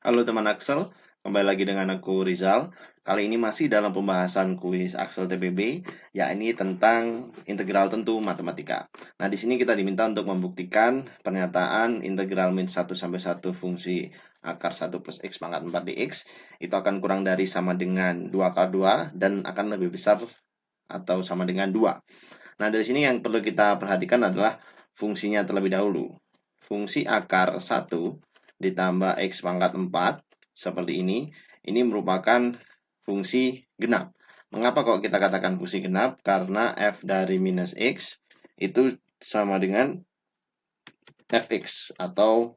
Halo teman Axel, kembali lagi dengan aku Rizal. Kali ini masih dalam pembahasan kuis Axel TPB, yakni tentang integral tentu matematika. Nah, di sini kita diminta untuk membuktikan pernyataan integral min 1 sampai 1 fungsi akar 1 plus x pangkat 4 dx itu akan kurang dari sama dengan 2 akar 2 dan akan lebih besar atau sama dengan 2. Nah, dari sini yang perlu kita perhatikan adalah fungsinya terlebih dahulu. Fungsi akar 1 ditambah x pangkat 4 seperti ini merupakan fungsi genap. Mengapa kok kita katakan fungsi genap? Karena f dari minus x itu sama dengan fx atau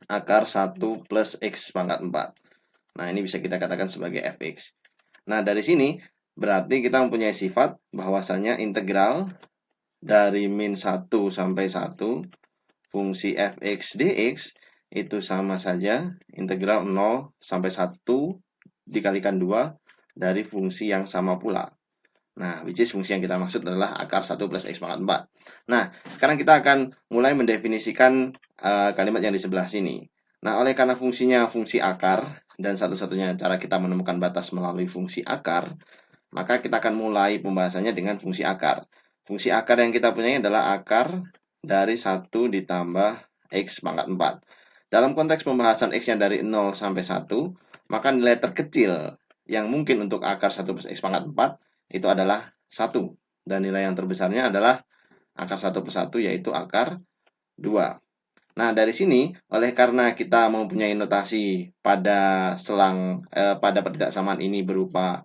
akar 1 plus x pangkat 4. Nah, ini bisa kita katakan sebagai fx. Nah, dari sini berarti kita mempunyai sifat bahwasanya integral dari min 1 sampai 1 fungsi fx dx itu sama saja integral 0 sampai 1 dikalikan 2 dari fungsi yang sama pula. Nah, which is fungsi yang kita maksud adalah akar 1 plus x pangkat 4. Nah, sekarang kita akan mulai mendefinisikan kalimat yang di sebelah sini. Nah, oleh karena fungsinya fungsi akar, dan satu-satunya cara kita menemukan batas melalui fungsi akar, maka kita akan mulai pembahasannya dengan fungsi akar. Fungsi akar yang kita punyai adalah akar dari 1 ditambah x pangkat 4. Dalam konteks pembahasan x yang dari 0 sampai 1, maka nilai terkecil yang mungkin untuk akar 1 plus x pangkat 4 itu adalah 1. Dan nilai yang terbesarnya adalah akar 1 plus 1 yaitu akar 2. Nah, dari sini, oleh karena kita mempunyai notasi pada pada pertidaksamaan ini berupa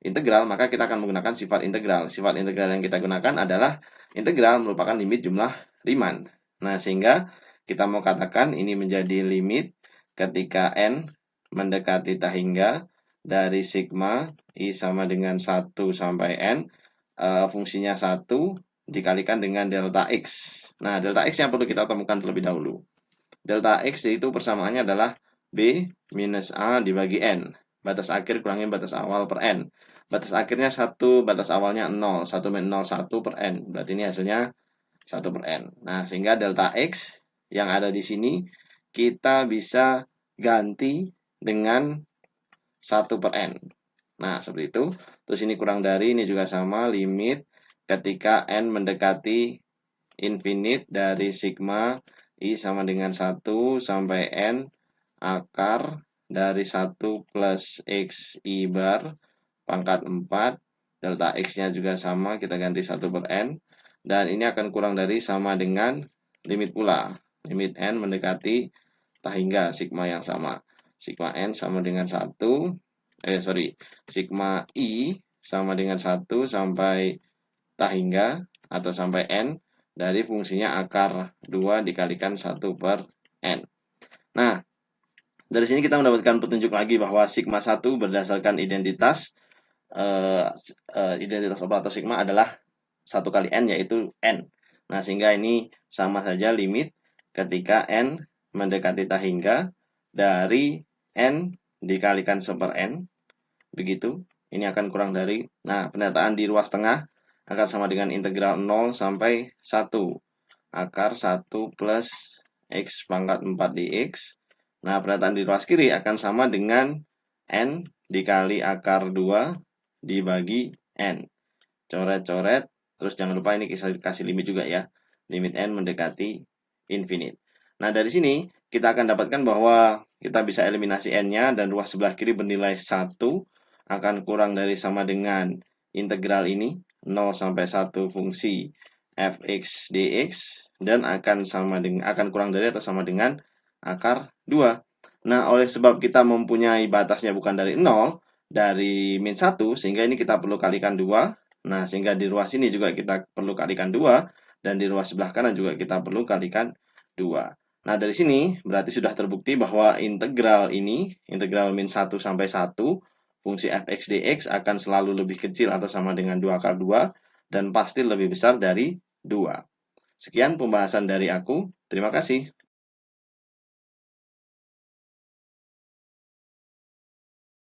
integral, maka kita akan menggunakan sifat integral. Sifat integral yang kita gunakan adalah integral merupakan limit jumlah Riemann. Nah, sehingga kita mau katakan ini menjadi limit ketika n mendekati hingga dari sigma i sama dengan 1 sampai n, fungsinya 1 dikalikan dengan delta x. Nah, delta x yang perlu kita temukan terlebih dahulu. Delta x itu persamaannya adalah b minus a dibagi n. Batas akhir kurangin batas awal per n. Batas akhirnya 1, batas awalnya 0. 1 min 0, 1 per n. Berarti ini hasilnya 1 per n. Nah, sehingga delta x yang ada di sini kita bisa ganti dengan 1 per n. Nah, seperti itu. Terus ini kurang dari, ini juga sama, limit ketika n mendekati infinite dari sigma i sama dengan 1 sampai n akar dari 1 plus x i bar pangkat 4, delta x-nya juga sama, kita ganti 1 per n, dan ini akan kurang dari sama dengan limit pula, limit n mendekati hingga sigma yang sama. Sigma n sama dengan 1, sigma i sama dengan 1 sampai hingga atau sampai n dari fungsinya akar 2 dikalikan 1 per n. Nah, dari sini kita mendapatkan petunjuk lagi bahwa sigma 1 berdasarkan identitas operator sigma adalah 1 kali n, yaitu n. Nah, sehingga ini sama saja limit ketika n mendekati hingga dari n dikalikan 1 per n. Begitu. Ini akan kurang dari. Nah, pernyataan di ruas tengah akan sama dengan integral 0 sampai 1 akar 1 plus x pangkat 4 dx. Nah, pernyataan di ruas kiri akan sama dengan n dikali akar 2 dibagi n. Coret-coret, terus jangan lupa ini kasih limit juga ya. Limit n mendekati infinite. Nah, dari sini kita akan dapatkan bahwa kita bisa eliminasi n-nya dan ruas sebelah kiri bernilai 1 akan kurang dari sama dengan integral ini 0 sampai 1 fungsi fx dx dan akan kurang dari atau sama dengan akar 2. Nah, oleh sebab kita mempunyai batasnya bukan dari 0, dari min 1, sehingga ini kita perlu kalikan 2. Nah, sehingga di ruas ini juga kita perlu kalikan 2, dan di ruas sebelah kanan juga kita perlu kalikan 2. Nah, dari sini berarti sudah terbukti bahwa integral ini, integral min 1 sampai 1, fungsi fx dx akan selalu lebih kecil atau sama dengan 2 akar 2, dan pasti lebih besar dari 2. Sekian pembahasan dari aku. Terima kasih.